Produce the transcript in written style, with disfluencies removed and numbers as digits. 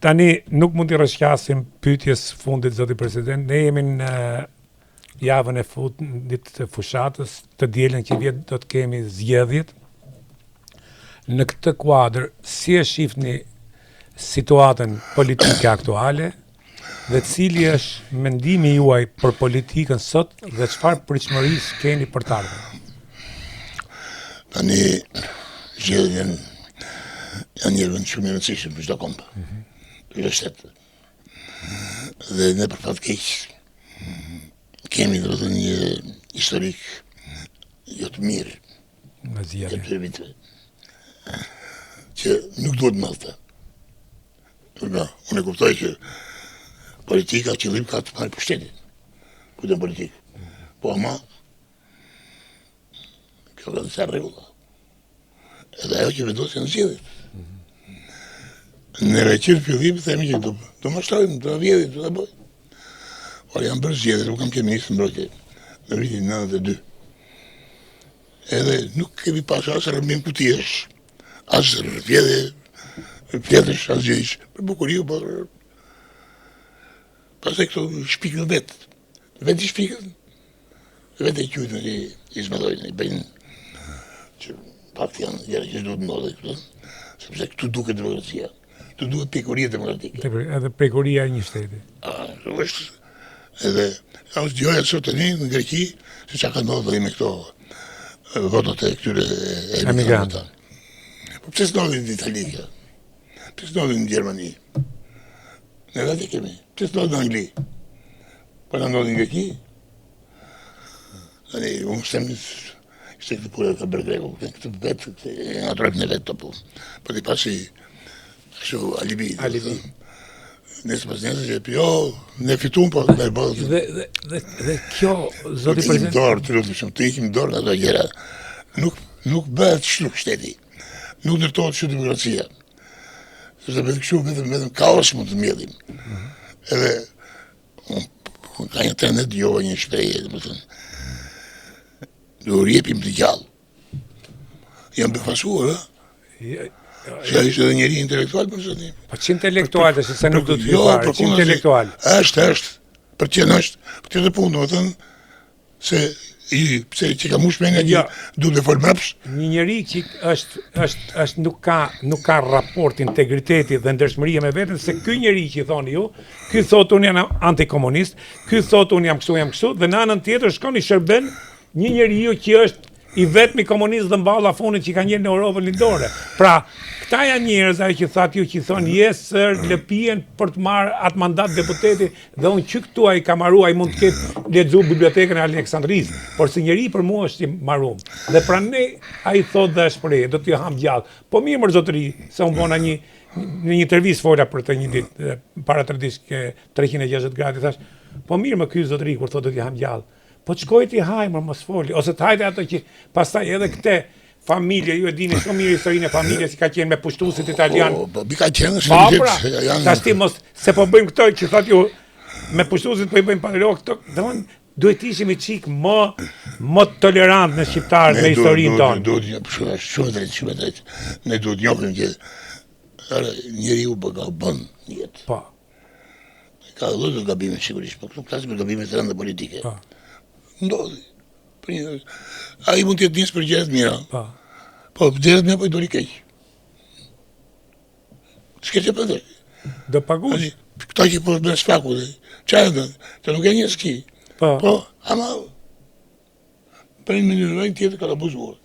Tani nuk mund t'i rrëshqasim pyetjes fundit, zoti president. Ne jemi në javën e fundit të fushatës, të dielën që vjet do të kemi zgjedhjet. Në këtë kuadër, si e shihni situatën politike aktuale dhe cili është mendimi juaj për politikën sot dhe çfarë pritshmërisë keni për të ardhmen? Tani zgjedhjen janë një vend shumë i rëndësishëm për çdo komp. Për shtet. Dhe ne për fat keq kemi një historik jo të mirë Në zgjedhje. të viteve që nuk duhet mëllë. Unë e kuptoj që politika qëllim ka të marrë pushtetin. Kujtën politikë. Po ama kjo ka disa rregulla. Edhe ajo që vendosin në zgjedhjet. Në reqirë fillim themi që do mashtrojmë, do vjedhit, do të bëj. Por jam bërë zgjedhjet, u kam qenë ministër mbrojtje në vitin 92. Edhe nuk kemi pasur as rrëmbim kutiesh, as vjedhje, fletësh, as gjëish, për bukuriu, por pastaj këto shpikën vetë. Vetë i shpikën, vetë e qujtën që i zmadojnë, i bëjnë që pak janë gjëra që duhet ndodhe këtu, sepse këtu duket demokracia. Këtu duhet pjekuria demokratike. Edhe pjekuria e një shteti. Është edhe ajo dëgjoja sot tani në Greqi se çka ka ndodhur me këto votat e këtyre emigrantëve. Po pse s'ndodhin në Itali kjo? Pse s'ndodhin në Gjermani? Ne vetë kemi. Pse s'ndodhin në Angli? Po na ndodhin në Greqi? Tani unë sem se këtë pura ka bërë Greku, këtë vetë, nga trojtë në vetë të punë. Po t'i pasi kështu alibi. Nesë pas nesë që jo, ne fitum, po ne bëllë. Dhe kjo, zoti president... Të ikim dorë në ato gjera. Nuk bëhet shtu shteti. Nuk ndërtohet shtu demokracia. Sepse me kështu vetëm kaos mund të mbjellim. Edhe, ka një trenet jova një shpreje, dhe më thënë, do rjepim të gjallë. Jam befasuar, që ishte edhe njeri intelektual për zotin. Po që intelektual, dhe se nuk do të fare, që intelektual. Është, për që është, për që të punë, do më thënë, se që ka mu shmenja që du të folmapsh. Një njeri që nuk ka raport integriteti dhe ndershmëria me vetën, se ky njeri që thoni ju, ky thot unë jam antikomunist, ky thot unë jam kështu, dhe në anën tjetër shkon i shërben një njeri ju që është i vetmi komunist dhe mballa fonit që ka njërë në Europën lindore. Pra, këta janë njerëz ajo që thatë ju që thonë jesër lëpien për të marrë atë mandat deputeti dhe unë që këtu ai ka marru, ai mund të ketë lexu bibliotekën e Aleksandrisë, por si njeri për mua është i marrum. Dhe pra ne ai thotë dhe shpreh, do t'ju ham gjallë. Po mirë më zotëri, se unë bona në një intervistë fola për të një ditë, para 3 ditësh 360 gradë, thash, po mirë më ky zotëri kur thotë do t'ju ham gjallë. Po të shkoj t'i hajmë, mos foli, ose të hajte ato që pastaj edhe këte familje, ju e dini shumë mirë historinë e familjes që ka qenë me pushtuesit italian. Po, ka qenë shëndet. Tash ti mos, se po bëjmë këto që thot ju, me pushtuesit po i bëjmë padrero këto, domethënë duhet ishim i çik më tolerant në shqiptarët me historinë tonë. Duhet shumë drejt. Ne duhet njohim që njeriu ka bën jetë. Po. Ka dhënë gabime sigurisht, po këtu flasim për gabime të rënda politike. Po. Ndodhi. Ai mund të jetë njës për gjërat mira. Po, gjërat mira po i doli keq. S'ke që përde. Do pagush. Këta që po në sfaku, çfarë do? Të nuk e një ski. Po, ama për një mënyrë tjetër ka abuzuar.